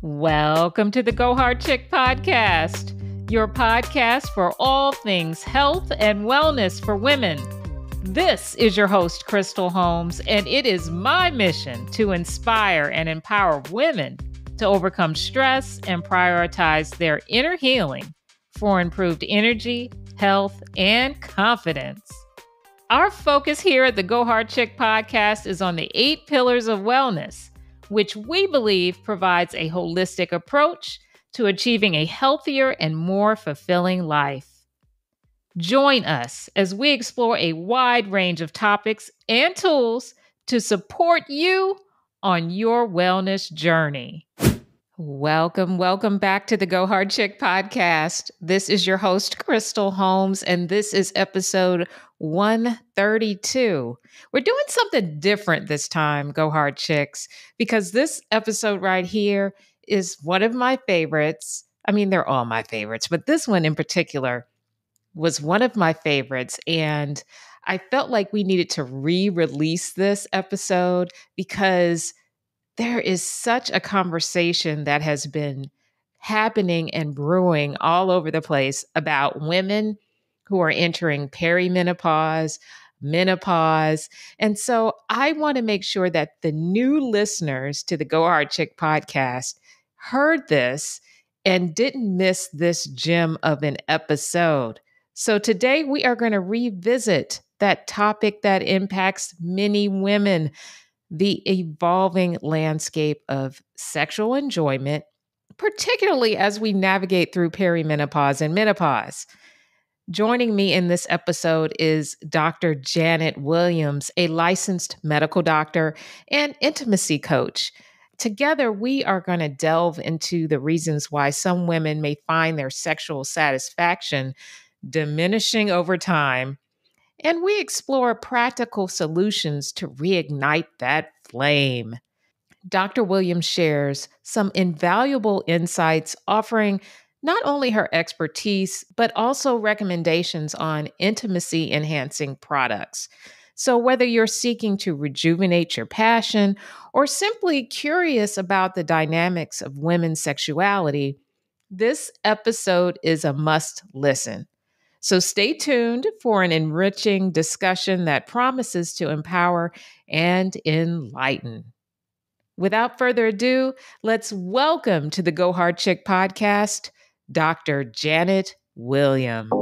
Welcome to the Go Hard Chick podcast, your podcast for all things health and wellness for women. This is your host, Crystal Holmes, and it is my mission to inspire and empower women to overcome stress and prioritize their inner healing for improved energy, health, and confidence. Our focus here at the Go Hard Chick podcast is on the 8 pillars of wellness, which we believe provides a holistic approach to achieving a healthier and more fulfilling life. Join us as we explore a wide range of topics and tools to support you on your wellness journey. Welcome back to the Go Hard Chick podcast. This is your host, Crystal Holmes, and this is episode 132. We're doing something different this time, Go Hard Chicks, because this episode right here is one of my favorites. I mean, they're all my favorites, but this one in particular was one of my favorites, and I felt like we needed to re-release this episode because there is such a conversation that has been happening and brewing all over the place about women who are entering perimenopause, menopause. And so I want to make sure that the new listeners to the Go Hard Chick podcast heard this and didn't miss this gem of an episode. So today we are going to revisit that topic that impacts many women, the evolving landscape of sexual enjoyment, particularly as we navigate through perimenopause and menopause. Joining me in this episode is Dr. Janet Williams, a licensed medical doctor and intimacy coach. Together, we are going to delve into the reasons why some women may find their sexual satisfaction diminishing over time, and we explore practical solutions to reignite that flame. Dr. Williams shares some invaluable insights, offering not only her expertise, but also recommendations on intimacy-enhancing products. So whether you're seeking to rejuvenate your passion or simply curious about the dynamics of women's sexuality, this episode is a must listen. So stay tuned for an enriching discussion that promises to empower and enlighten. Without further ado, let's welcome to the Go Hard Chick podcast, Dr. Janet Williams.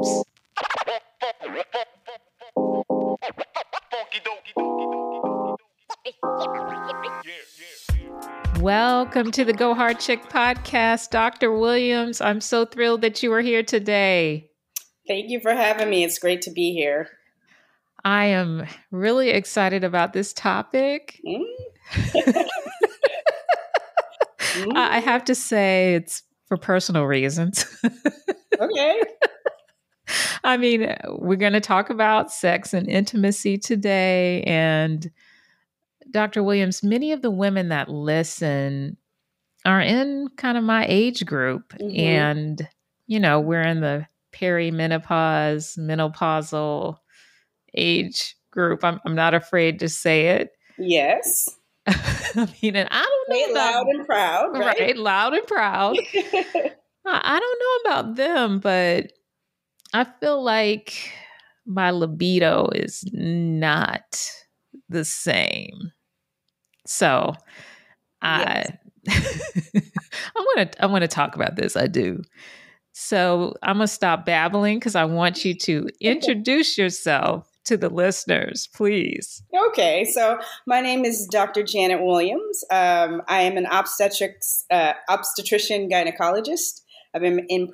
Welcome to the Go Hard Chick podcast, Dr. Williams. I'm so thrilled that you are here today. Thank you for having me. It's great to be here. I am really excited about this topic. I have to say it's for personal reasons. Okay. I mean, we're going to talk about sex and intimacy today. And Dr. Williams, many of the women that listen are in kind of my age group. Mm-hmm. And, you know, we're in the perimenopause, menopausal age group. I'm not afraid to say it. Yes. I mean, and I don't know about loud and proud, right? Loud and proud. I don't know about them, but I feel like my libido is not the same. So yes. I want to talk about this. I do. So I'm going to stop babbling because I want you to introduce yourself to the listeners, please. Okay. So my name is Dr. Janet Williams. I am an obstetrician gynecologist. I've been in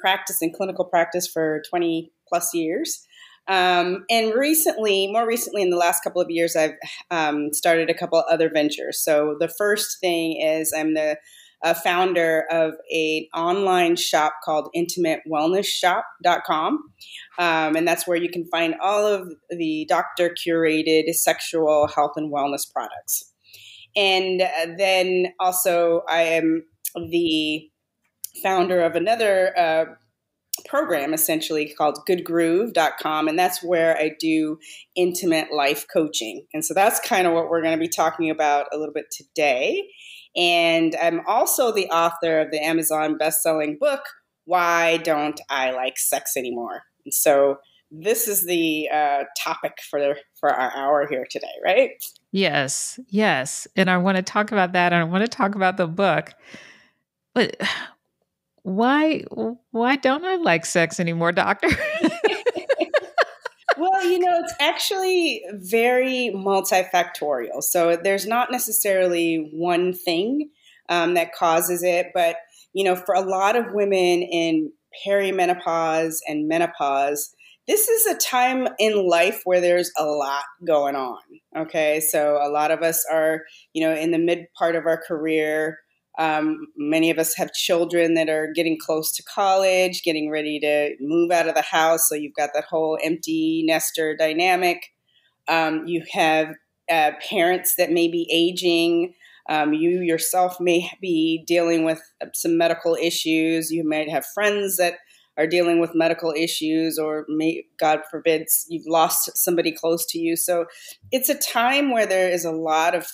clinical practice for 20 plus years. And more recently, in the last couple of years, I've started a couple other ventures. So the first thing is I'm the founder of an online shop called intimatewellnessshop.com. And that's where you can find all of the doctor-curated sexual health and wellness products. And then also I am the founder of another program essentially called goodgroove.com. And that's where I do intimate life coaching. And so that's kind of what we're going to be talking about a little bit today. And I'm also the author of the Amazon best-selling book, Why Don't I Like Sex Anymore? And so this is the topic for our hour here today, right? Yes, yes. And I want to talk about that. And I want to talk about the book. But why don't I like sex anymore, doctor? Well, it's actually very multifactorial. So there's not necessarily one thing that causes it, but for a lot of women in perimenopause and menopause, this is a time in life where there's a lot going on. Okay, so a lot of us are, in the mid part of our career. Many of us have children that are getting close to college, getting ready to move out of the house. So you've got that whole empty nester dynamic. You have parents that may be aging. You yourself may be dealing with some medical issues. You might have friends that are dealing with medical issues, or God forbid, you've lost somebody close to you. So it's a time where there are a lot of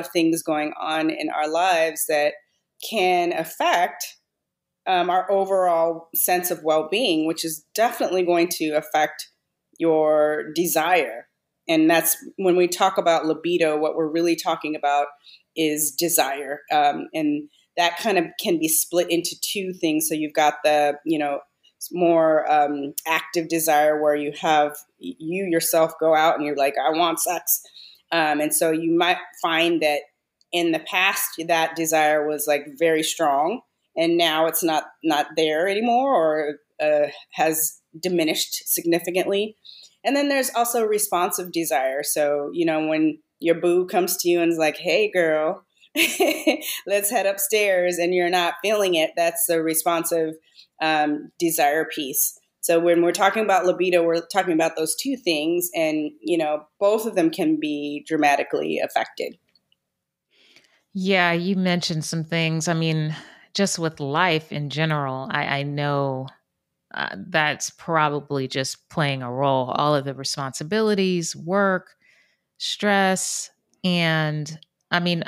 things going on in our lives that can affect our overall sense of well-being, which is definitely going to affect your desire. And that's when we talk about libido, what we're really talking about is desire. And that kind of can be split into two things. So you've got the, more active desire where you yourself go out and you're like, I want sex. And so you might find that in the past, that desire was like very strong, and now it's not there anymore, or has diminished significantly. And then there's also responsive desire. So, when your boo comes to you and is like, hey, girl, let's head upstairs, and you're not feeling it, that's the responsive desire piece. So when we're talking about libido, we're talking about those two things, and, both of them can be dramatically affected. Yeah, you mentioned some things. I mean, just with life in general, I know that's probably just playing a role. All of the responsibilities, work, stress. And I mean,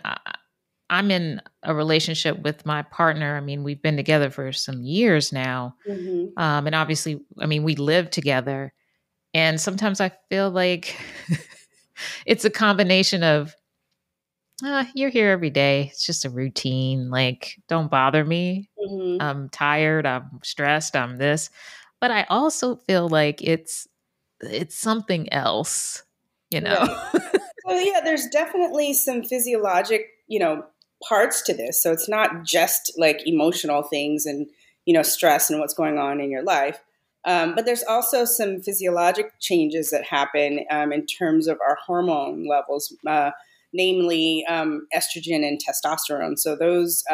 I'm in a relationship with my partner. I mean, we've been together for some years now. Mm-hmm. And obviously, I mean, we live together. And sometimes I feel like it's a combination of, you're here every day. It's just a routine. Like, don't bother me. Mm-hmm. I'm tired. I'm stressed. I'm this. But I also feel like it's something else, you know? Right. So yeah, there's definitely some physiologic, parts to this. So it's not just like emotional things and, stress and what's going on in your life. But there's also some physiologic changes that happen in terms of our hormone levels, namely estrogen and testosterone. So those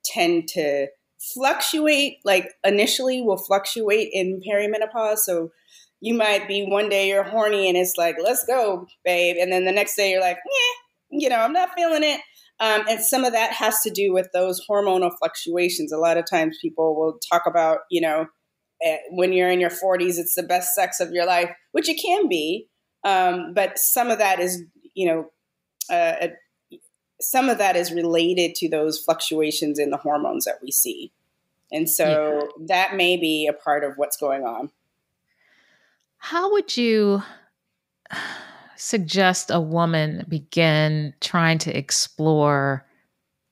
tend to fluctuate, like initially will fluctuate in perimenopause. So you might be one day you're horny and it's like, let's go, babe. And then the next day you're like, I'm not feeling it. And some of that has to do with those hormonal fluctuations. A lot of times people will talk about, when you're in your 40s, it's the best sex of your life, which it can be. But some of that is, some of that is related to those fluctuations in the hormones that we see. And so that may be a part of what's going on. How would you suggest a woman begin trying to explore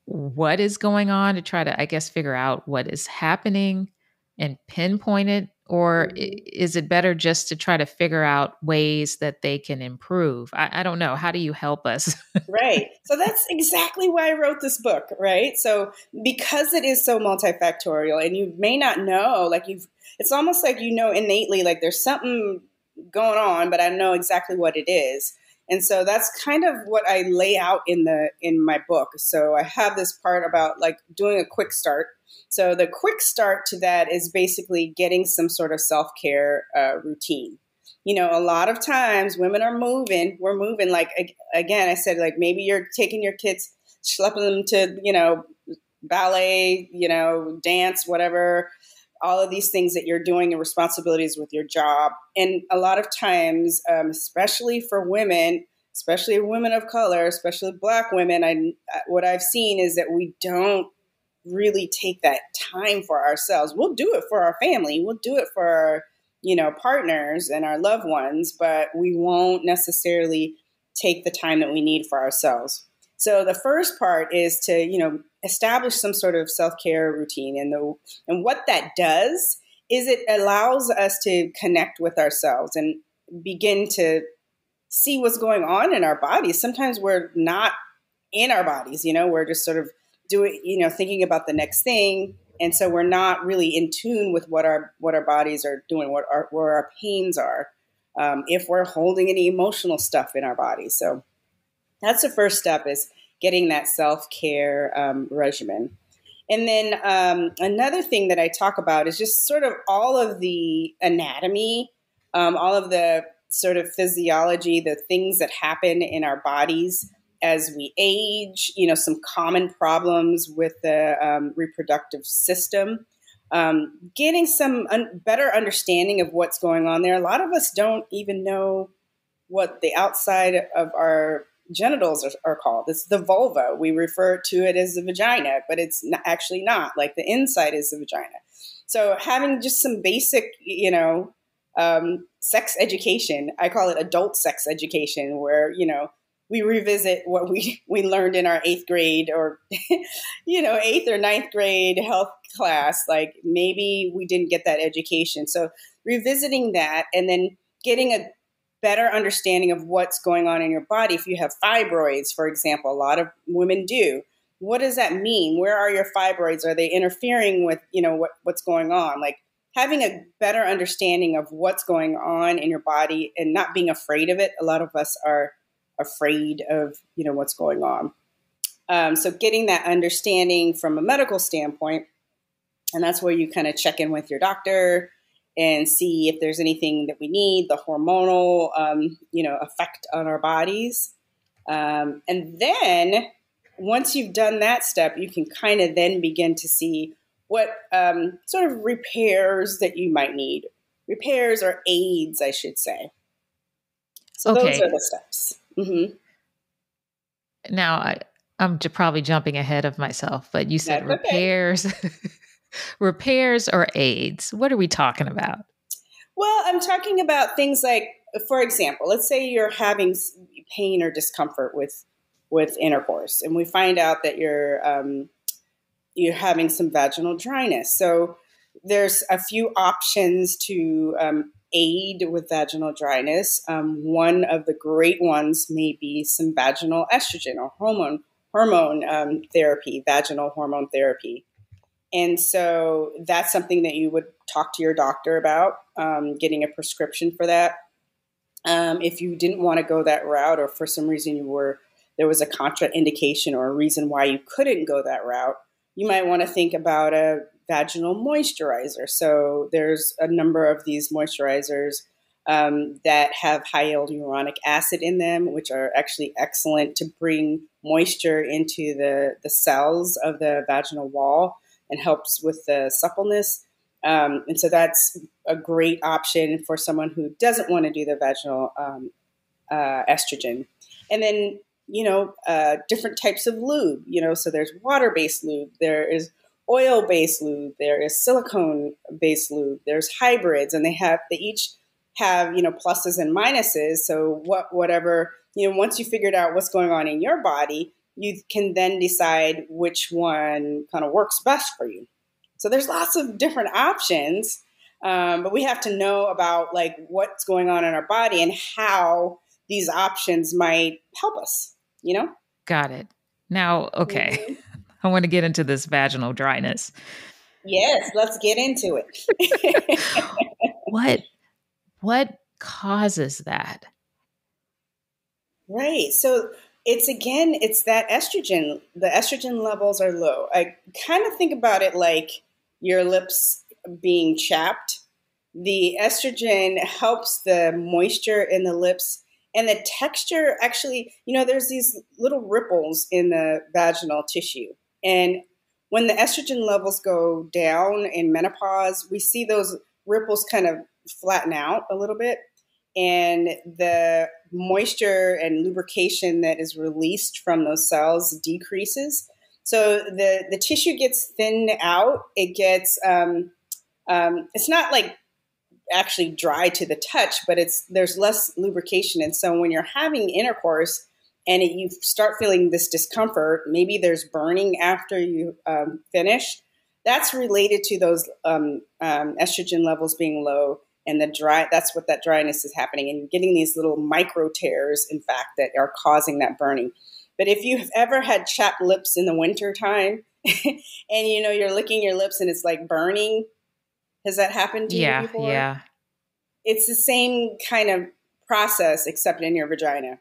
what is going on, to try to, I guess, figure out what is happening and pinpoint it? Or is it better just to try to figure out ways that they can improve? I don't know. How do you help us? Right. So that's exactly why I wrote this book, right? So because it is so multifactorial, and you may not know, it's almost like innately, like there's something going on, but I know exactly what it is. And so that's kind of what I lay out in my book. So I have this part about like doing a quick start. So the quick start to that is basically getting some sort of self-care routine. A lot of times women we're moving, like, again, I said, like maybe you're taking your kids, schlepping them to, ballet, dance, whatever, all of these things that you're doing and responsibilities with your job. And a lot of times, especially for women, especially women of color, especially Black women, what I've seen is that we don't really take that time for ourselves. We'll do it for our family. We'll do it for our, partners and our loved ones, but we won't necessarily take the time that we need for ourselves. So the first part is to, establish some sort of self-care routine. And what that does is it allows us to connect with ourselves and begin to see what's going on in our bodies. Sometimes we're not in our bodies, we're just sort of thinking about the next thing. And so we're not really in tune with what our bodies are doing, where our pains are, if we're holding any emotional stuff in our bodies. So that's the first step, is getting that self-care regimen. And then another thing that I talk about is just sort of all of the anatomy, all of the sort of physiology, the things that happen in our bodies as we age, some common problems with the reproductive system, getting some better understanding of what's going on there. A lot of us don't even know what the outside of our genitals are called. It's the vulva. We refer to it as the vagina, but it's actually not. Like, the inside is the vagina. So having just some basic, sex education, I call it adult sex education, where, we revisit what we learned in our 8th grade or, 8th or 9th grade health class. Like, maybe we didn't get that education. So revisiting that, and then getting a better understanding of what's going on in your body. If you have fibroids, for example, a lot of women do. What does that mean? Where are your fibroids? Are they interfering with, what's going on? Like, having a better understanding of what's going on in your body and not being afraid of it. A lot of us are afraid of, what's going on. So getting that understanding from a medical standpoint, and that's where you kind of check in with your doctor and see if there's anything that we need, the hormonal, effect on our bodies. And then once you've done that step, you can kind of then begin to see what sort of repairs that you might need. Repairs or aids, I should say. So those are the steps. Mm-hmm. Now, I'm probably jumping ahead of myself, but you said That's repairs. Okay. Repairs or aids? What are we talking about? Well, I'm talking about things like, for example, let's say you're having pain or discomfort with intercourse, and we find out that you're having some vaginal dryness. So there's a few options to aid with vaginal dryness. One of the great ones may be some vaginal estrogen or hormone therapy, vaginal hormone therapy. And so that's something that you would talk to your doctor about, getting a prescription for that. If you didn't want to go that route, or for some reason there was a contraindication or a reason why you couldn't go that route, you might want to think about a vaginal moisturizer. So there's a number of these moisturizers that have high hyaluronic acid in them, which are actually excellent to bring moisture into the cells of the vaginal wall and helps with the suppleness. And so that's a great option for someone who doesn't want to do the vaginal estrogen. And then, different types of lube, so there's water-based lube, there is oil-based lube, there is silicone-based lube, there's hybrids, and they each have, pluses and minuses. So whatever, once you figured out what's going on in your body, you can then decide which one kind of works best for you. So there's lots of different options, but we have to know about like what's going on in our body and how these options might help us, Got it. Now, okay. Mm-hmm. I want to get into this vaginal dryness. Yes, let's get into it. What causes that? Right. So it's that estrogen. The estrogen levels are low. I kind of think about it like your lips being chapped. The estrogen helps the moisture in the lips and the texture. Actually, there's these little ripples in the vaginal tissue. And when the estrogen levels go down in menopause, we see those ripples kind of flatten out a little bit. And the moisture and lubrication that is released from those cells decreases. So the tissue gets thinned out. It gets, it's not like actually dry to the touch, but there's less lubrication. And so when you're having intercourse and you start feeling this discomfort, maybe there's burning after you finish, that's related to those estrogen levels being low and that's what that dryness is happening. And you're getting these little micro tears, in fact, that are causing that burning. But if you've ever had chapped lips in the winter time and you're licking your lips and it's like burning, has that happened to you before? Yeah. It's the same kind of process, except in your vagina,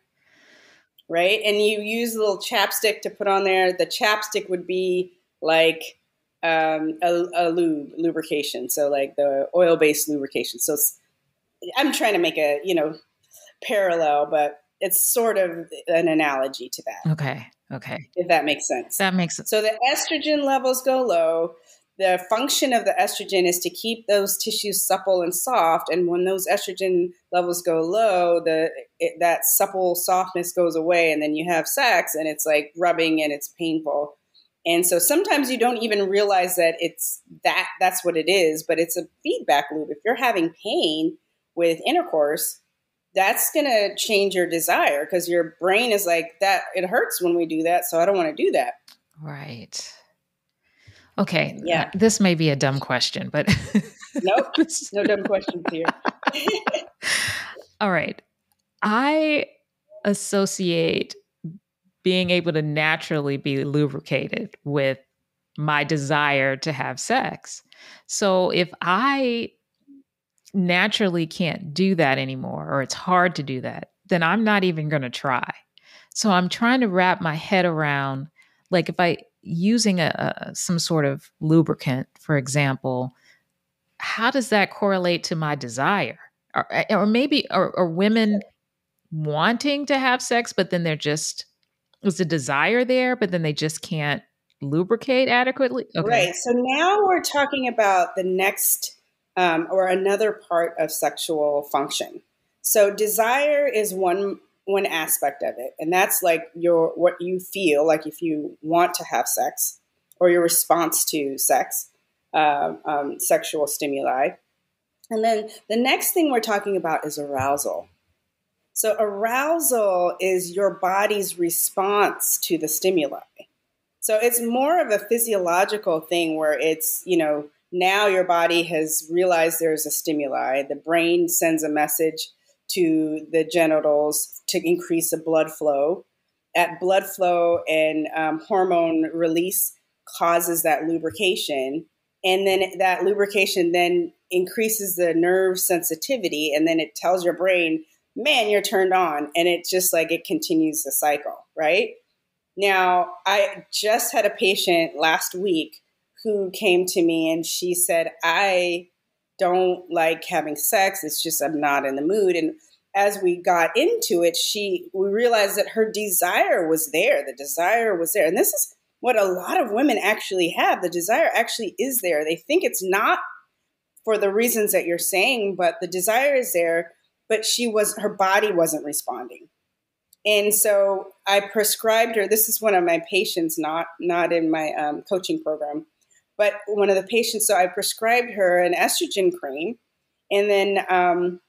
right? And you use a little chapstick to put on there. The chapstick would be like a lubrication, so like the oil-based lubrication. So I'm trying to make a parallel, but it's sort of an analogy to that. Okay. If that makes sense. That makes sense. So the estrogen levels go low. The function of the estrogen is to keep those tissues supple and soft. And when those estrogen levels go low, that supple softness goes away. And then you have sex and it's like rubbing and it's painful. And so sometimes you don't even realize that that's what it is, but it's a feedback loop. If you're having pain with intercourse, that's going to change your desire because your brain is like, that it hurts when we do that, so I don't want to do that. Right. Okay. Yeah. This may be a dumb question, but nope. No dumb questions here. All right. I associate being able to naturally be lubricated with my desire to have sex. So if I naturally can't do that anymore, or it's hard to do that, then I'm not even going to try. So I'm trying to wrap my head around, like if I using some sort of lubricant, for example, how does that correlate to my desire? Or maybe are women wanting to have sex, but then is the desire there, but then they just can't lubricate adequately? Okay. Right. So now we're talking about the next or another part of sexual function. So desire is one aspect of it, and that's like what you feel like if you want to have sex, or your response to sex, sexual stimuli. And then the next thing we're talking about is arousal. So arousal is your body's response to the stimuli. So it's more of a physiological thing where it's, now your body has realized there's a stimuli. The brain sends a message to the genitals to increase the blood flow. That blood flow and hormone release causes that lubrication. And then that lubrication then increases the nerve sensitivity. And then it tells your brain, man, you're turned on. And it just like it continues the cycle, right? Now, I just had a patient last week who came to me and she said, I don't like having sex. It's just I'm not in the mood. And as we got into it, we realized that her desire was there. The desire was there. And this is what a lot of women actually have. The desire actually is there. They think it's not for the reasons that you're saying, but the desire is there. But her body wasn't responding. And so I prescribed her, this is one of my patients, not in my coaching program, but one of the patients. So I prescribed her an estrogen cream. And then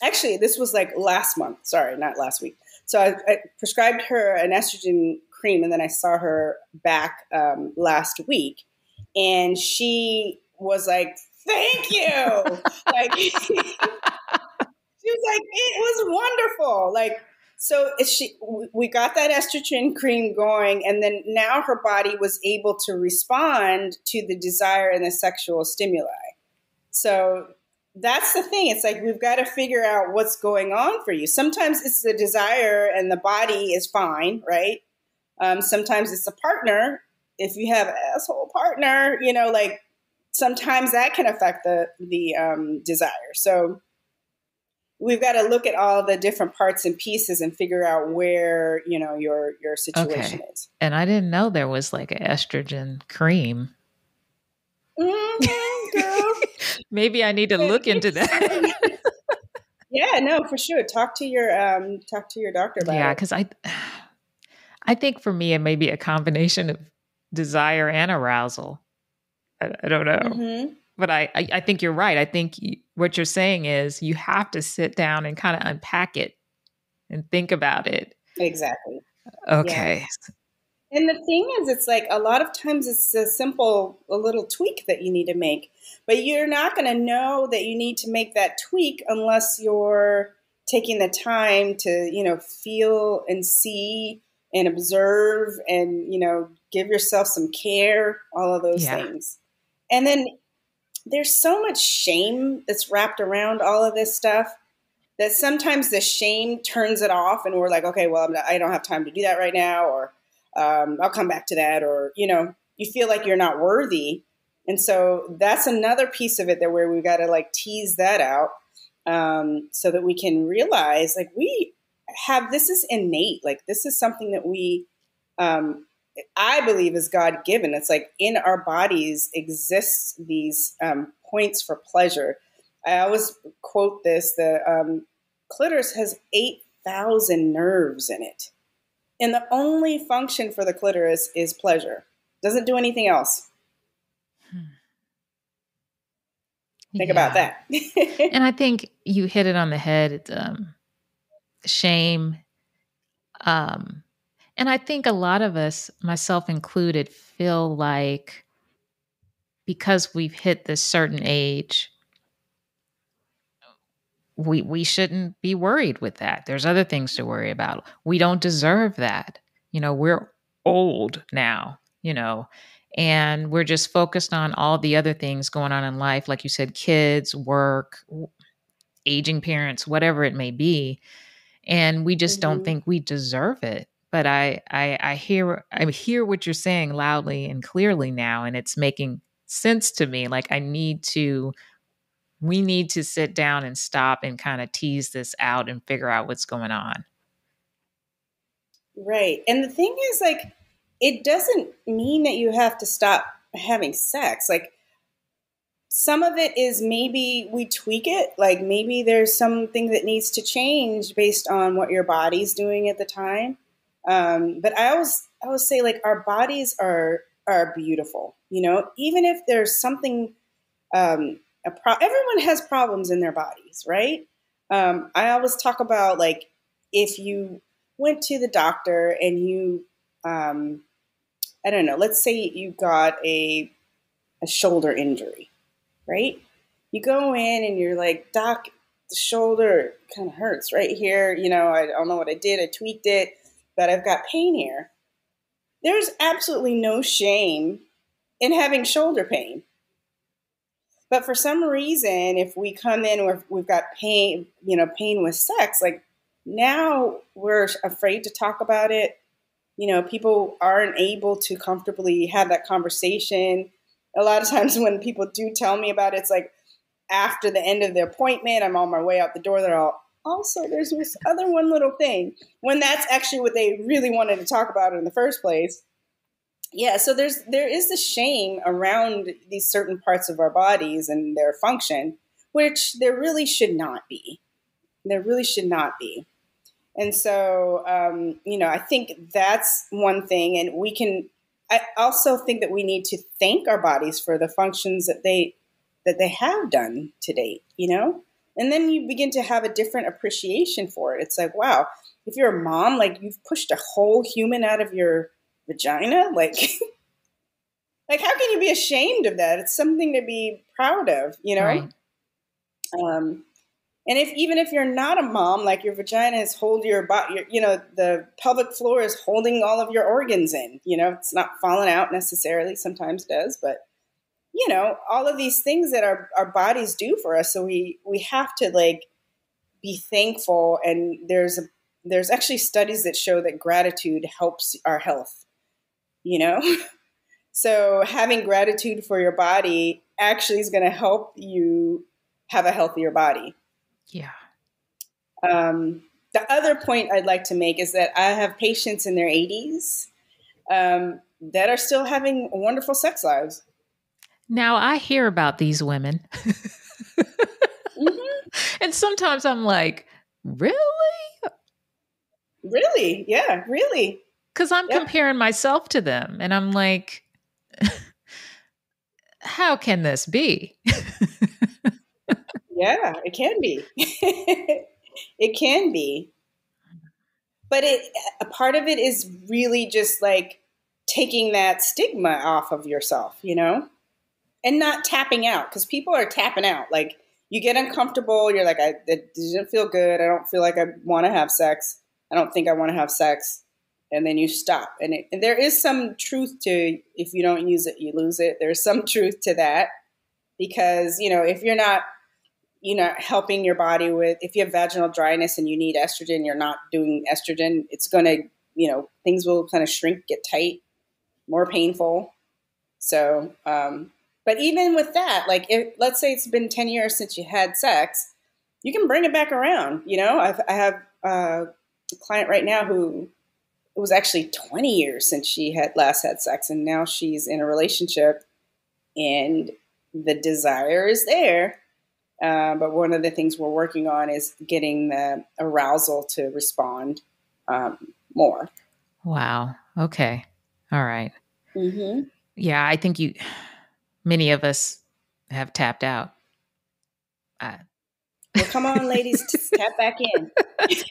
actually, this was like last month. Sorry, not last week. So I prescribed her an estrogen cream. And then I saw her back last week. And she was like, thank you. Like, she was like, it was wonderful. Like, so we got that estrogen cream going, and then now her body was able to respond to the desire and the sexual stimuli. So that's the thing. It's like we've got to figure out what's going on for you. Sometimes it's the desire and the body is fine, right? Sometimes it's a partner. If you have an asshole partner, like sometimes that can affect the desire. So we've got to look at all the different parts and pieces and figure out where, your situation is. And I didn't know there was like an estrogen cream. Mm-hmm, girl. Maybe I need to look into that. Yeah, no, for sure. Talk to your doctor about Yeah, it. because I think for me it may be a combination of desire and arousal. I don't know. Mm-hmm. But I think you're right. I think what you're saying is you have to sit down and kind of unpack it and think about it. Exactly. Yeah. Okay. And the thing is, it's like a lot of times it's a little tweak that you need to make, but you're not going to know that you need to make that tweak unless you're taking the time to, feel and see and observe and, give yourself some care, all of those Yeah. things. And then there's so much shame that's wrapped around all of this stuff that sometimes the shame turns it off and we're like, okay, well, I don't have time to do that right now, or I'll come back to that, or, you feel like you're not worthy. And so that's another piece of it that where we got to like tease that out, so that we can realize like this is innate. Like this is something that I believe is God given. It's like in our bodies exists these points for pleasure. I always quote this: the clitoris has 8,000 nerves in it, and the only function for the clitoris is pleasure. Doesn't do anything else. Think about Yeah. that. And I think you hit it on the head. It's, shame. And I think a lot of us, myself included, feel like because we've hit this certain age, we shouldn't be worried with that. There's other things to worry about. We don't deserve that. We're old now, and we're just focused on all the other things going on in life. Like you said, kids, work, aging parents, whatever it may be. And we just don't Mm-hmm. think we deserve it. But I hear what you're saying loudly and clearly now, and it's making sense to me. Like we need to sit down and stop and kind of tease this out and figure out what's going on. Right. And the thing is, like, it doesn't mean that you have to stop having sex. Like, some of it is maybe we tweak it. Like, maybe there's something that needs to change based on what your body's doing at the time. But I always say, like, our bodies are beautiful. Even if there's something, everyone has problems in their bodies, right? I always talk about like if you went to the doctor and you, I don't know, let's say you got a shoulder injury, right? You go in and you're like, doc, the shoulder kind of hurts right here. I don't know what I did. I tweaked it, but I've got pain here. There's absolutely no shame in having shoulder pain. But for some reason, if we come in or we've got pain, pain with sex, like now we're afraid to talk about it. People aren't able to comfortably have that conversation. A lot of times when people do tell me about it, it's like after the end of the appointment, I'm on my way out the door. They're all, also, there's this other one little thing, when that's actually what they really wanted to talk about in the first place. Yeah, so there is the shame around these certain parts of our bodies and their function, which there really should not be. There really should not be. And so, I think that's one thing. And I also think that we need to thank our bodies for the functions that they have done to date, And then you begin to have a different appreciation for it. It's like, wow, if you're a mom, like you've pushed a whole human out of your vagina, like like how can you be ashamed of that? It's something to be proud of, Right. And even if you're not a mom, like your vagina is holding your body, the pelvic floor is holding all of your organs in. It's not falling out necessarily. Sometimes it does, but all of these things that our bodies do for us. So we have to like be thankful. And there's actually studies that show that gratitude helps our health. So having gratitude for your body actually is going to help you have a healthier body. Yeah. The other point I'd like to make is that I have patients in their 80s that are still having wonderful sex lives. Now I hear about these women. Mm-hmm. And sometimes I'm like, really? Really? Yeah, really. Because I'm Yep. comparing myself to them. And I'm like, how can this be? Yeah, it can be. It can be. But a part of it is really just like taking that stigma off of yourself, and not tapping out, because people are tapping out. Like, you get uncomfortable. You're like, it doesn't feel good. I don't feel like I want to have sex. I don't think I want to have sex. And then you stop. And there is some truth to, if you don't use it, you lose it. There's some truth to that, because, if you're not, helping your body with, if you have vaginal dryness and you need estrogen, you're not doing estrogen, it's going to, things will kind of shrink, get tight, more painful. So, but even with that, like, let's say it's been 10 years since you had sex, you can bring it back around. I have a client right now who, it was actually 20 years since she had last had sex, and now she's in a relationship and the desire is there. But one of the things we're working on is getting the arousal to respond more. Wow. Okay. All right. Mm-hmm. Yeah, I think many of us have tapped out. Well, come on, ladies, tap back in.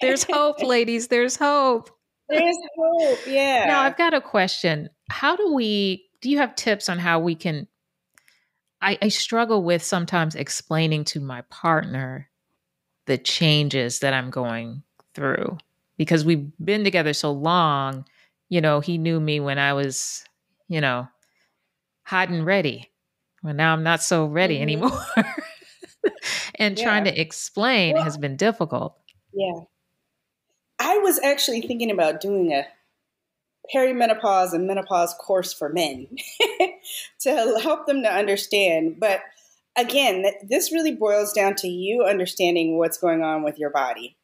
There's hope, ladies. There's hope. There's hope. Yeah. Now, I've got a question. Do you have tips on how we can? I struggle with sometimes explaining to my partner the changes that I'm going through, because we've been together so long. He knew me when I was, hot and ready. Well, now I'm not so ready anymore. And trying to explain has been difficult. Yeah. I was actually thinking about doing a perimenopause and menopause course for men to help them to understand. But again, this really boils down to you understanding what's going on with your body.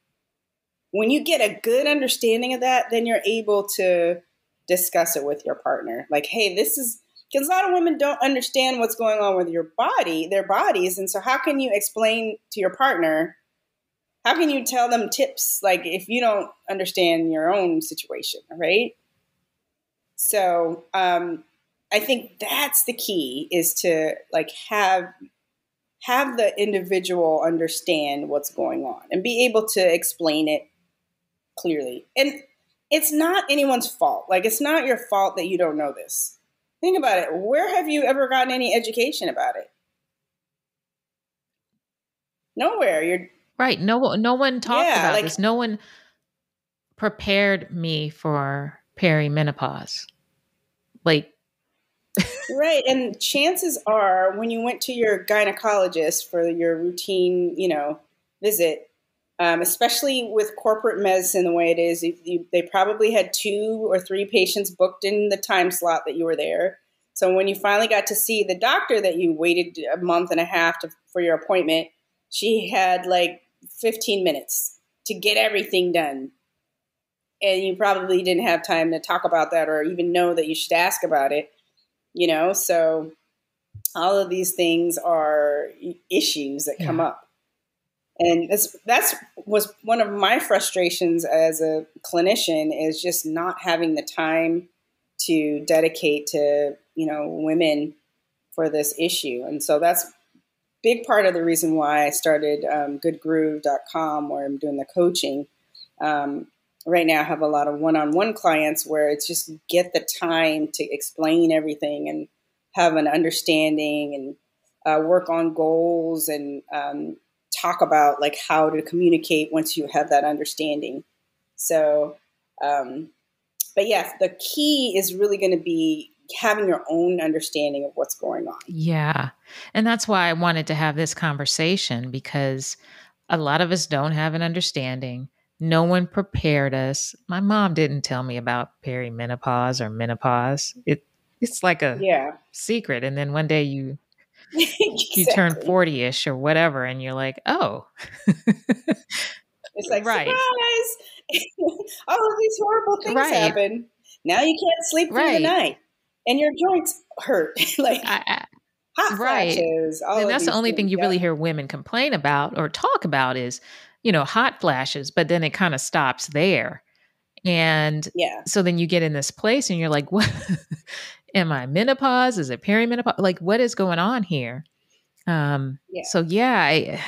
When you get a good understanding of that, then you're able to discuss it with your partner. Like, hey, this is, because a lot of women don't understand what's going on with their bodies. And so how can you explain to your partner? How can you tell them tips? Like, if you don't understand your own situation, right? So I think that's the key, is to like have the individual understand what's going on and be able to explain it clearly. And it's not anyone's fault. Like, it's not your fault that you don't know this. Think about it. Where have you ever gotten any education about it? Nowhere. You're right. No one talked about this. No one prepared me for perimenopause. Like, right. And chances are, when you went to your gynecologist for your routine, visit, especially with corporate medicine the way it is, they probably had 2 or 3 patients booked in the time slot that you were there. So when you finally got to see the doctor that you waited a month and a half for your appointment, she had like 15 minutes to get everything done. And you probably didn't have time to talk about that or even know that you should ask about it, So all of these things are issues that come up. And that's was one of my frustrations as a clinician, is just not having the time to dedicate to, women for this issue. And so that's a big part of the reason why I started goodgroove.com, where I'm doing the coaching. Right now I have a lot of one-on-one clients where it's just get the time to explain everything and have an understanding and work on goals and talk about like how to communicate once you have that understanding. So, but yeah, the key is really going to be having your own understanding of what's going on. Yeah. And that's why I wanted to have this conversation, because a lot of us don't have an understanding. No one prepared us. My mom didn't tell me about perimenopause or menopause. It's like a secret. And then one day you turn 40-ish or whatever, and you're like, oh. It's like, surprise! All of these horrible things happen. Now you can't sleep through the night. And your joints hurt. hot Right. flashes, all And of that's the these only thing things. you Yeah. really hear women complain about or talk about is, hot flashes, but then it kind of stops there. And Yeah. so then you get in this place and you're like, what? Am I menopause? Is it perimenopause? Like, what is going on here? Yeah. So yeah,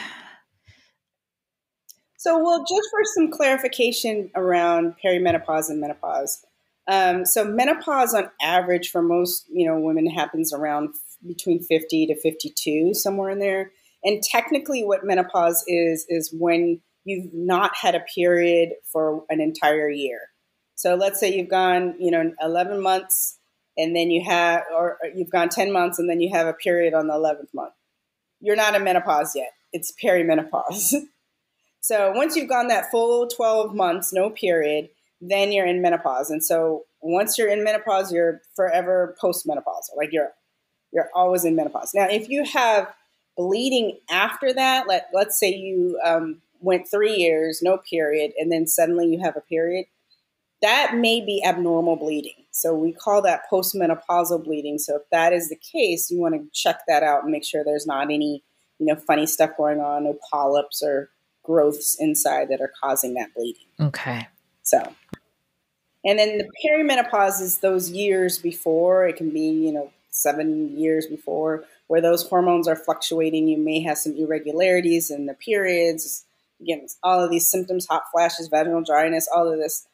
So, well, just for some clarification around perimenopause and menopause. So, menopause on average for most, women happens around between 50 to 52, somewhere in there. And technically, what menopause is when you've not had a period for an entire year. So, let's say you've gone, 11 months and then or you've gone 10 months and then you have a period on the 11th month. You're not in menopause yet. It's perimenopause. So once you've gone that full 12 months, no period, then you're in menopause. And so once you're in menopause, you're forever postmenopausal. Like you're always in menopause. Now, if you have bleeding after that, let's say you went 3 years, no period, and then suddenly you have a period, that may be abnormal bleeding. So we call that postmenopausal bleeding. So if that is the case, you want to check that out and make sure there's not any, funny stuff going on, no polyps or growths inside that are causing that bleeding. okay. So, and then the perimenopause is those years before. It can be, 7 years before, where those hormones are fluctuating. You may have some irregularities in the periods. Again, all of these symptoms, hot flashes, vaginal dryness, all of this,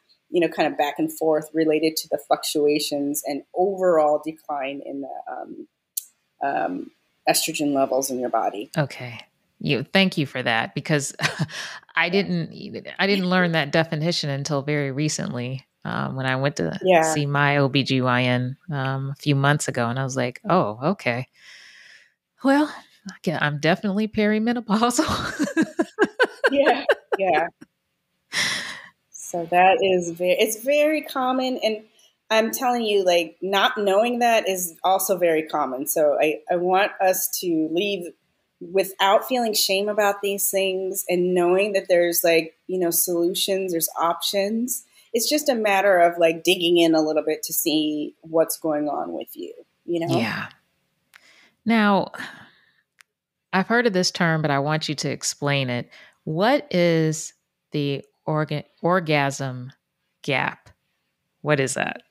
kind of back and forth related to the fluctuations and overall decline in the estrogen levels in your body. Okay. Thank you for that, because I didn't learn that definition until very recently, when I went to Yeah. see my OBGYN a few months ago, and I was like, oh, okay. Well, I'm definitely perimenopausal. Yeah. Yeah. So that is it's very common. And I'm telling you, like, not knowing that is also very common. So I want us to leave without feeling shame about these things and knowing that there's solutions, there's options. It's just a matter of like digging in a little bit to see what's going on with you. Yeah. Now, I've heard of this term, but I want you to explain it. What is the orgasm gap? What is that?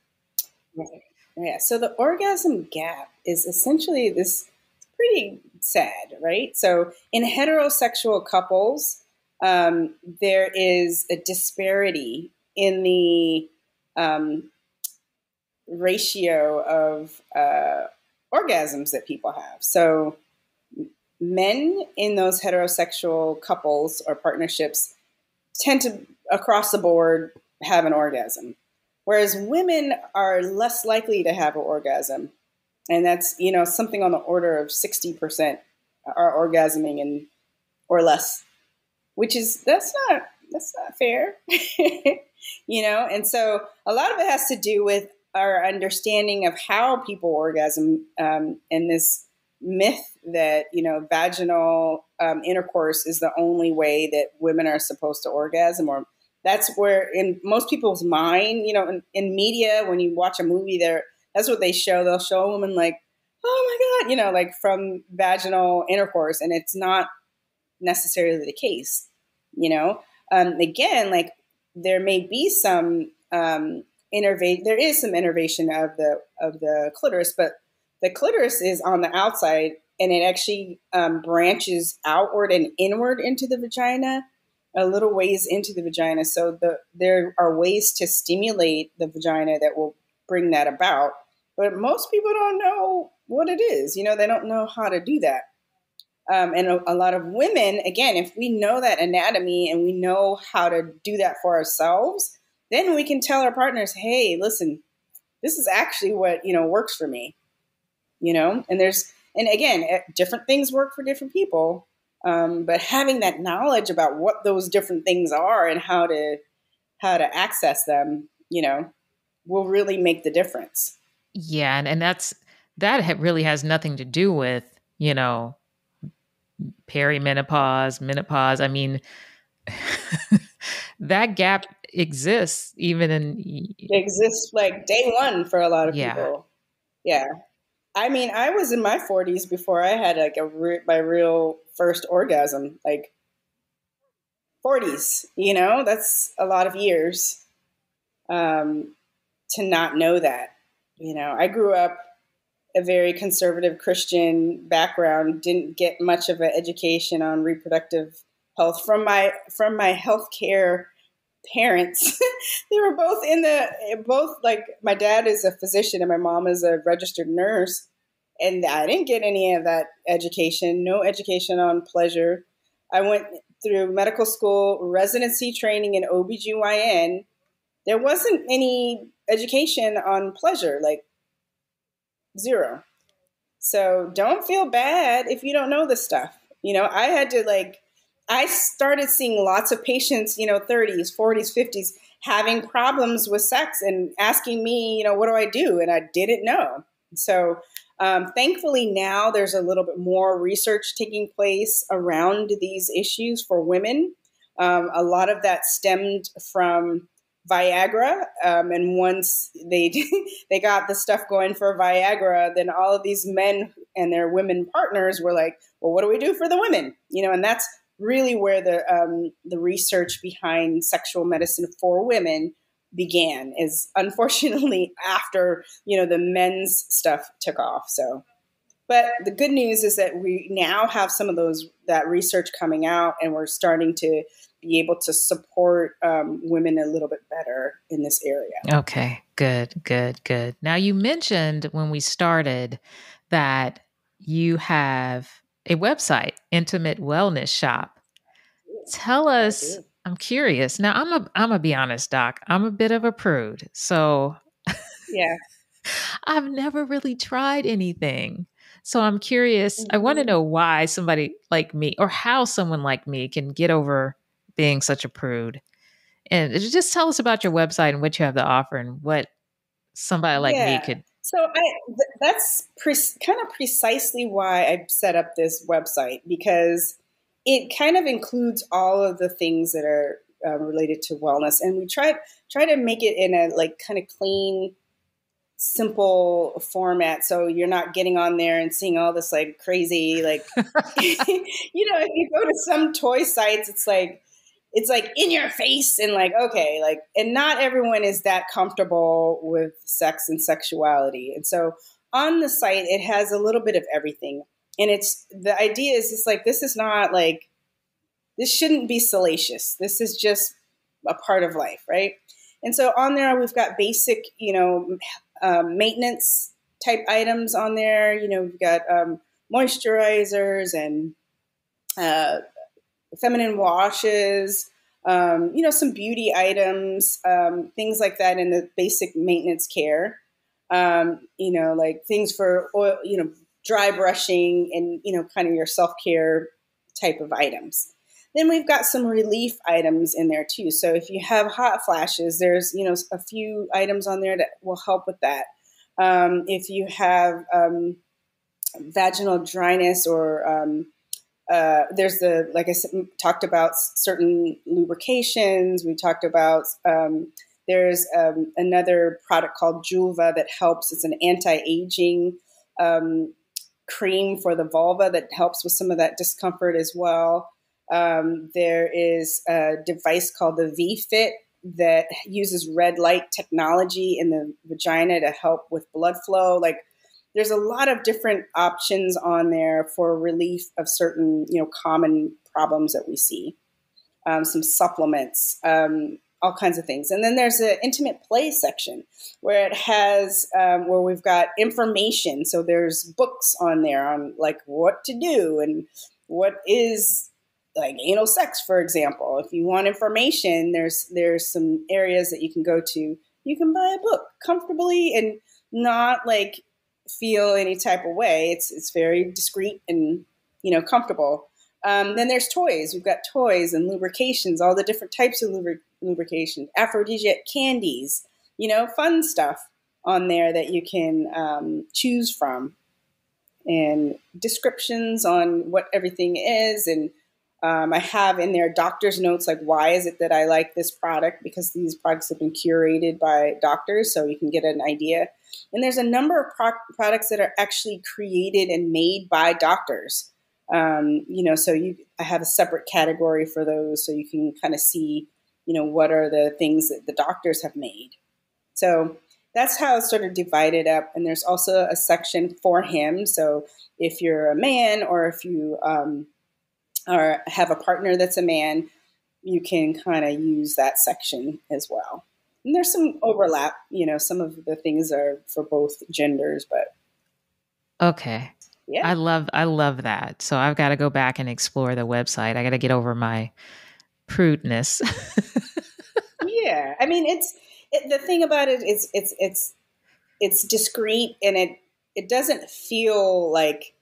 Right. Yeah. So the orgasm gap is essentially this pretty sad, right? So in heterosexual couples, there is a disparity in the ratio of orgasms that people have. So men in those heterosexual couples or partnerships tend to, across the board, have an orgasm. Whereas women are less likely to have an orgasm. And that's, something on the order of 60% are orgasming or less, which is, that's not fair. And so a lot of it has to do with our understanding of how people orgasm, and this myth that, vaginal intercourse is the only way that women are supposed to orgasm, or that's where in most people's mind, in media, when you watch a movie that's what they show. They'll show a woman like, oh my God, like from vaginal intercourse. And it's not necessarily the case, again, like there may be some, there is some innervation of the clitoris, but the clitoris is on the outside and it actually branches outward and inward into the vagina, a little ways into the vagina. So there are ways to stimulate the vagina that will bring that about. But most people don't know what it is. They don't know how to do that. And a lot of women, again, if we know that anatomy and we know how to do that for ourselves, then we can tell our partners, hey, listen, this is actually what, works for me, and again, different things work for different people. But having that knowledge about what those different things are and how to access them, will really make the difference. Yeah, and really has nothing to do with, perimenopause, menopause. I mean, that gap exists even in It exists like day one for a lot of yeah. people. Yeah. I mean, I was in my 40s before I had like my real first orgasm, like 40s, that's a lot of years um, to not know that. I grew up a very conservative Christian background, didn't get much of an education on reproductive health from my healthcare parents. They were both like my dad is a physician and my mom is a registered nurse. And I didn't get any of that education, no education on pleasure. I went through medical school, residency training in OBGYN. There wasn't any education on pleasure, like zero. So don't feel bad if you don't know this stuff. I had to I started seeing lots of patients, 30s, 40s, 50s, having problems with sex and asking me, what do I do? And I didn't know. So thankfully now there's a little bit more research taking place around these issues for women. A lot of that stemmed from Viagra. And once they they got the stuff going for Viagra, then all of these men and their women partners were like, well, what do we do for the women? And that's really where the research behind sexual medicine for women began, is unfortunately after, the men's stuff took off. So, but the good news is that we now have some of that research coming out, and we're starting to be able to support women a little bit better in this area. Okay, good. Now, you mentioned when we started that you have a website, Intimate Wellness Shop. Tell us, I'm curious. Now, I'm gonna be honest, Doc. I'm a bit of a prude, so yeah, I've never really tried anything. So I'm curious. I want to know why somebody like me, or how someone like me, can get over being such a prude. And just tell us about your website and what you have to offer, and what somebody like me could. So that's kind of precisely why I set up this website, because it kind of includes all of the things that are related to wellness, and we try to make it in a kind of clean, simple format, so you're not getting on there and seeing all this crazy if you go to some toy sites, it's in your face and okay, and not everyone is that comfortable with sex and sexuality. And so on the site, it has a little bit of everything. And the idea is this is not this shouldn't be salacious. This is just a part of life, right? And so on there, we've got basic, maintenance type items on there. We've got moisturizers and feminine washes, some beauty items, things like that in the basic maintenance care, things for oil, dry brushing and, kind of your self-care type of items. Then we've got some relief items in there too. So if you have hot flashes, there's, a few items on there that will help with that. If you have vaginal dryness, or there's like I said, talked about certain lubrications. We talked about, there's another product called Julva that helps. It's an anti-aging cream for the vulva that helps with some of that discomfort as well. There is a device called the V-Fit that uses red light technology in the vagina to help with blood flow. There's a lot of different options on there for relief of certain, common problems that we see. Some supplements, all kinds of things. And then there's an intimate play section where it has, where we've got information. So there's books on there on what to do and what is anal sex, for example. If you want information, there's some areas that you can go to. You can buy a book comfortably and not feel any type of way. It's very discreet and comfortable. Then there's toys. We've got toys and lubrications, all the different types of lubrication, aphrodisiac candies, fun stuff on there that you can choose from, and descriptions on what everything is, and I have in there doctor's notes, like why is it that I like this product? Because these products have been curated by doctors, so you can get an idea. And there's a number of products that are actually created and made by doctors. So I have a separate category for those, so you can kind of see, what are the things that the doctors have made. So that's how it's sort of divided up. And there's also a section for him. So if you're a man, or if you or have a partner that's a man, you can kind of use that section as well. And there's some overlap, some of the things are for both genders, but okay. Yeah. I love that. So I've got to go back and explore the website. I got to get over my prudeness. Yeah. I mean, the thing about it is it's discreet, and it doesn't feel like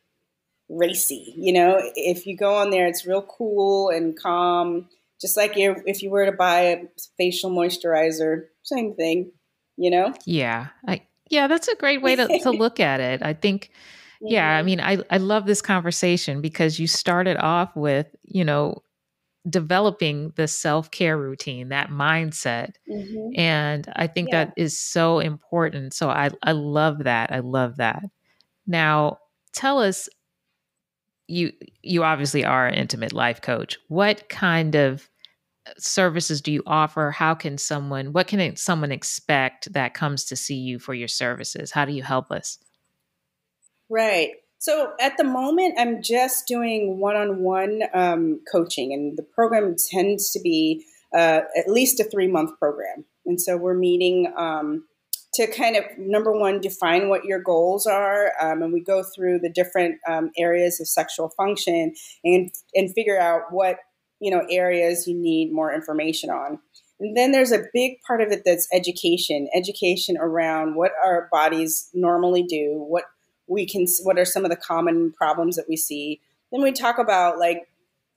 racy. If you go on there, it's real cool and calm. Just like if you were to buy a facial moisturizer, same thing, Yeah. That's a great way to look at it. I think, I mean, I love this conversation because you started off with, developing the self-care routine, that mindset. Mm-hmm. And I think that is so important. So I love that. I love that. Now, tell us, you obviously are an intimate life coach. What kind of services do you offer? What can someone expect that comes to see you for your services? How do you help us? Right. So at the moment, I'm just doing one-on-one coaching, and the program tends to be at least a 3-month program. And so we're meeting to kind of, number one, define what your goals are. And we go through the different areas of sexual function and figure out what, areas you need more information on. And then there's a big part of it that's education around what our bodies normally do, what are some of the common problems that we see. Then we talk about like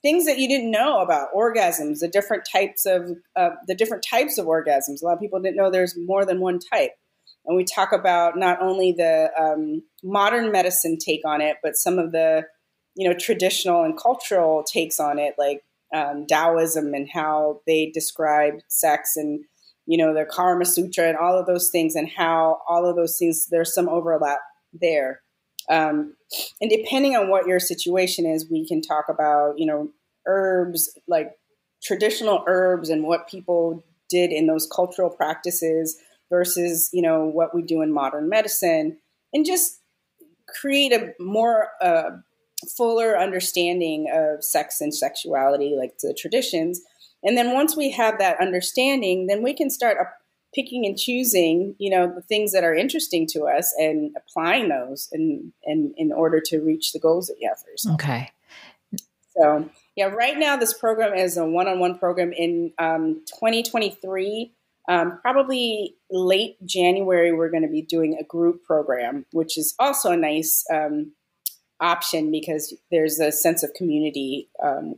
things that you didn't know about orgasms, the different types of orgasms. A lot of people didn't know there's more than one type. And we talk about not only the modern medicine take on it, but some of the, traditional and cultural takes on it, like Taoism and how they describe sex, and, the Karma Sutra and all of those things, and how all of those things, there's some overlap there. And depending on what your situation is, we can talk about, herbs, like traditional herbs, and what people did in those cultural practices versus, what we do in modern medicine, and just create a more fuller understanding of sex and sexuality, like the traditions. And then once we have that understanding, then we can start picking and choosing, the things that are interesting to us and applying those in order to reach the goals that you have for yourself. Okay. So, right now this program is a one-on-one program. In 2023, probably late January, we're going to be doing a group program, which is also a nice option because there's a sense of community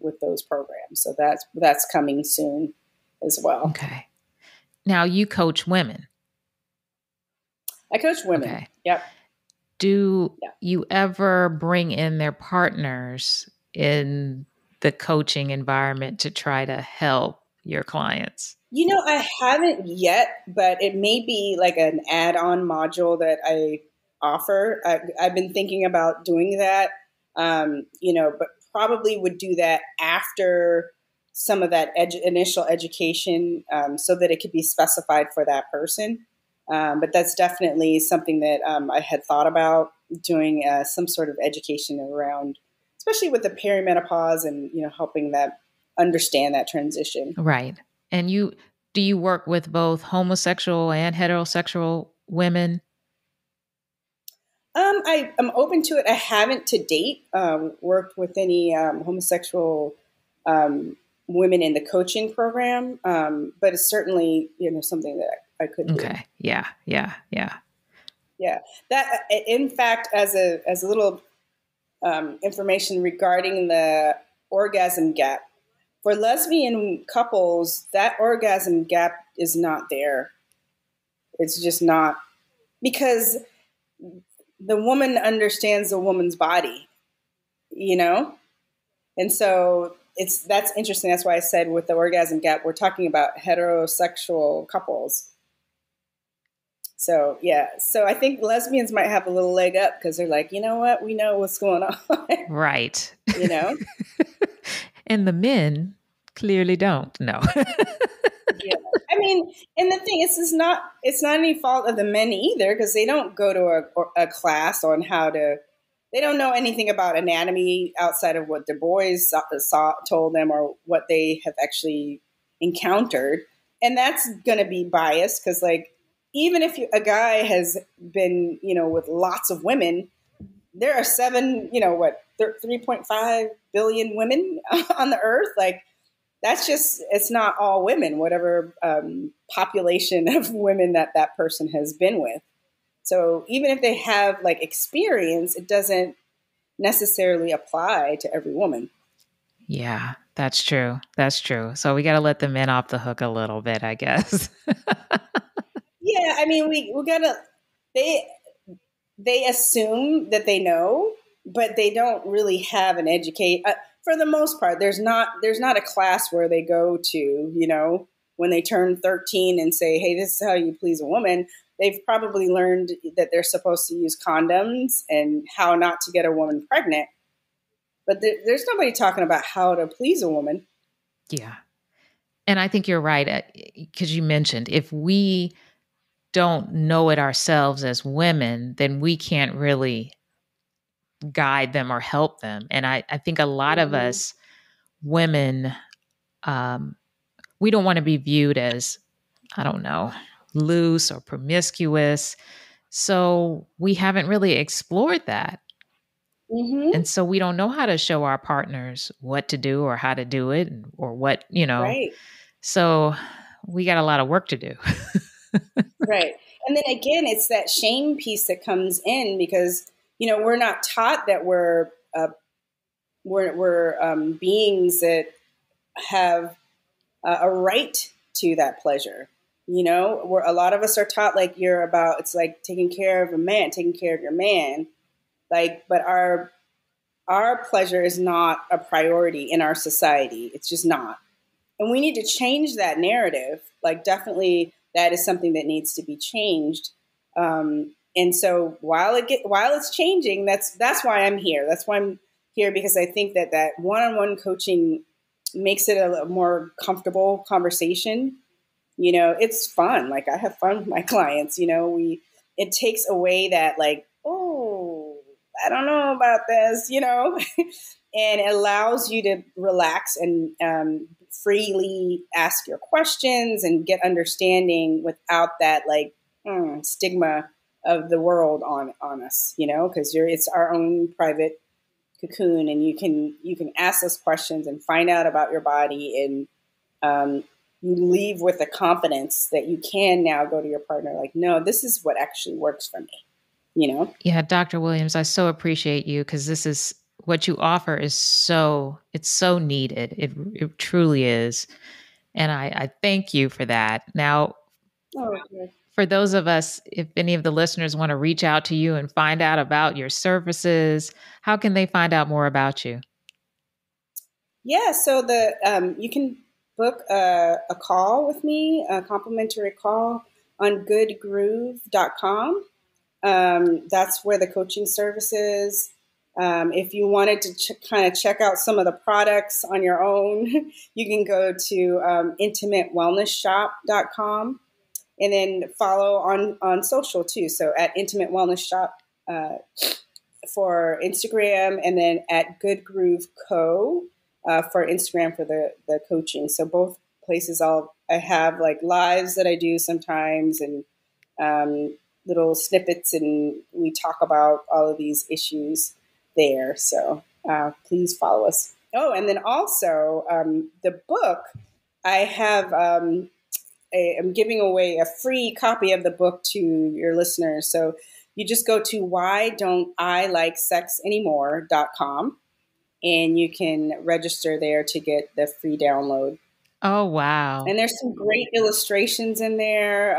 with those programs. So that's coming soon as well. Okay. Now you coach women. I coach women. Okay. Yep. Do you ever bring in their partners in the coaching environment to try to help your clients? I haven't yet, but it may be like an add-on module that I offer. I've been thinking about doing that, but probably would do that after some of that initial education so that it could be specified for that person. But that's definitely something that I had thought about doing some sort of education around, especially with the perimenopause and, helping that understand that transition. Right. And do you work with both homosexual and heterosexual women? I'm open to it. I haven't to date worked with any homosexual women in the coaching program, but it's certainly something that I could do. Okay. Yeah. That, in fact, as a little information regarding the orgasm gap for lesbian couples, that orgasm gap is not there. It's just not, because the woman understands the woman's body, and so that's interesting. That's why I said with the orgasm gap, we're talking about heterosexual couples. So, yeah. So I think lesbians might have a little leg up because they're like, you know what? We know what's going on. Right. You know? And the men clearly don't. No. Yeah. I mean, and the thing is, it's not any fault of the men either because they don't go to a class on how to, they don't know anything about anatomy outside of what the boys told them or what they have actually encountered. And that's going to be biased because, like, even if a guy has been, with lots of women, there are 3.5 billion women on the earth. Like, that's just, it's not all women, whatever population of women that person has been with. So even if they have like experience, it doesn't necessarily apply to every woman. Yeah, that's true. That's true. So we got to let the men off the hook a little bit, I guess. Yeah, I mean, we gotta, they assume that they know, but they don't really have an educate. For the most part, there's not a class where they go to, when they turn 13 and say, hey, this is how you please a woman. They've probably learned that they're supposed to use condoms and how not to get a woman pregnant. But there's nobody talking about how to please a woman. Yeah. And I think you're right, because you mentioned if we don't know it ourselves as women, then we can't really guide them or help them. And I think a lot of us women, we don't want to be viewed as, I don't know, loose or promiscuous. So we haven't really explored that. Mm-hmm. And so we don't know how to show our partners what to do or how to do it or what, Right. So we got a lot of work to do. Right. And then again, it's that shame piece that comes in because, we're not taught that we're beings that have a right to that pleasure. Where a lot of us are taught like it's like taking care of a man, taking care of your man. Like, but our pleasure is not a priority in our society. It's just not. And we need to change that narrative. Like, definitely that is something that needs to be changed. And so while it's changing, that's why I'm here. That's why I'm here, because I think that one-on-one coaching makes it a more comfortable conversation. It's fun. Like, I have fun with my clients, it takes away that like, oh, I don't know about this, and it allows you to relax and freely ask your questions and get understanding without that like stigma of the world on us, because it's our own private cocoon, and you can ask us questions and find out about your body, and you leave with the confidence that you can now go to your partner like, no, this is what actually works for me, Yeah, Dr. Williams, I so appreciate you because this is what you offer is it's so needed. It truly is. And I thank you for that. Now, for those of us, if any of the listeners want to reach out to you and find out about your services, how can they find out more about you? Yeah, so you can book a call with me, a complimentary call on goodgroove.com. That's where the coaching service is. If you wanted to kind of check out some of the products on your own, you can go to intimatewellnessshop.com and then follow on social too. So at Intimate Wellness Shop for Instagram, and then at Good Groove Co. For Instagram for the coaching. So both places I have like lives that I do sometimes, and little snippets, and we talk about all of these issues there. So please follow us. Oh, and then also the book, I have, I'm giving away a free copy of the book to your listeners. So you just go to whydon'tIlikesexanymore.com and you can register there to get the free download. Oh, wow. And there's some great illustrations in there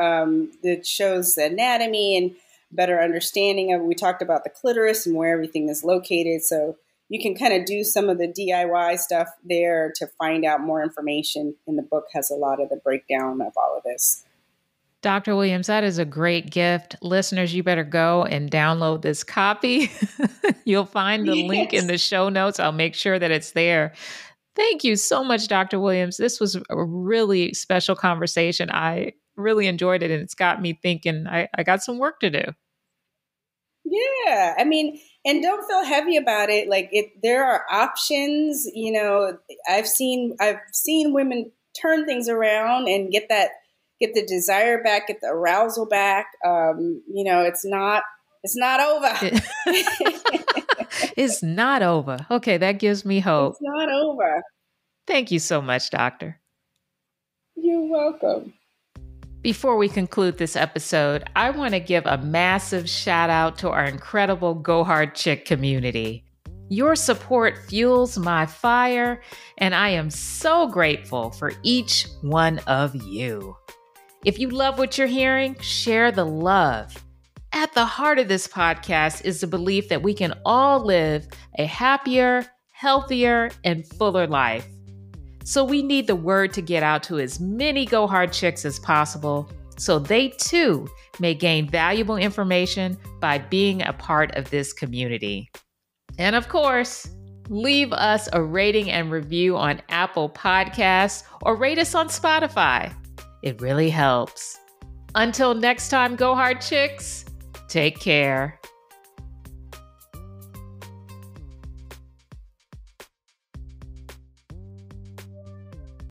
that shows the anatomy and better understanding of, we talked about the clitoris and where everything is located. So you can kind of do some of the DIY stuff there to find out more information. And the book has a lot of the breakdown of all of this. Dr. Williams, that is a great gift. Listeners, you better go and download this copy. You'll find the link in the show notes. I'll make sure that it's there. Thank you so much, Dr. Williams. This was a really special conversation. I really enjoyed it, and it's got me thinking I got some work to do. Yeah. I mean, and don't feel heavy about it. Like there are options, I've seen women turn things around and get the desire back, get the arousal back. It's not over. It's not over. Okay. That gives me hope. It's not over. Thank you so much, Doctor. You're welcome. Before we conclude this episode, I want to give a massive shout out to our incredible Go Hard Chick community. Your support fuels my fire, and I am so grateful for each one of you. If you love what you're hearing, share the love. At the heart of this podcast is the belief that we can all live a happier, healthier, and fuller life. So we need the word to get out to as many Go Hard Chicks as possible so they too may gain valuable information by being a part of this community. And of course, leave us a rating and review on Apple Podcasts or rate us on Spotify. It really helps. Until next time, Go Hard Chicks, take care.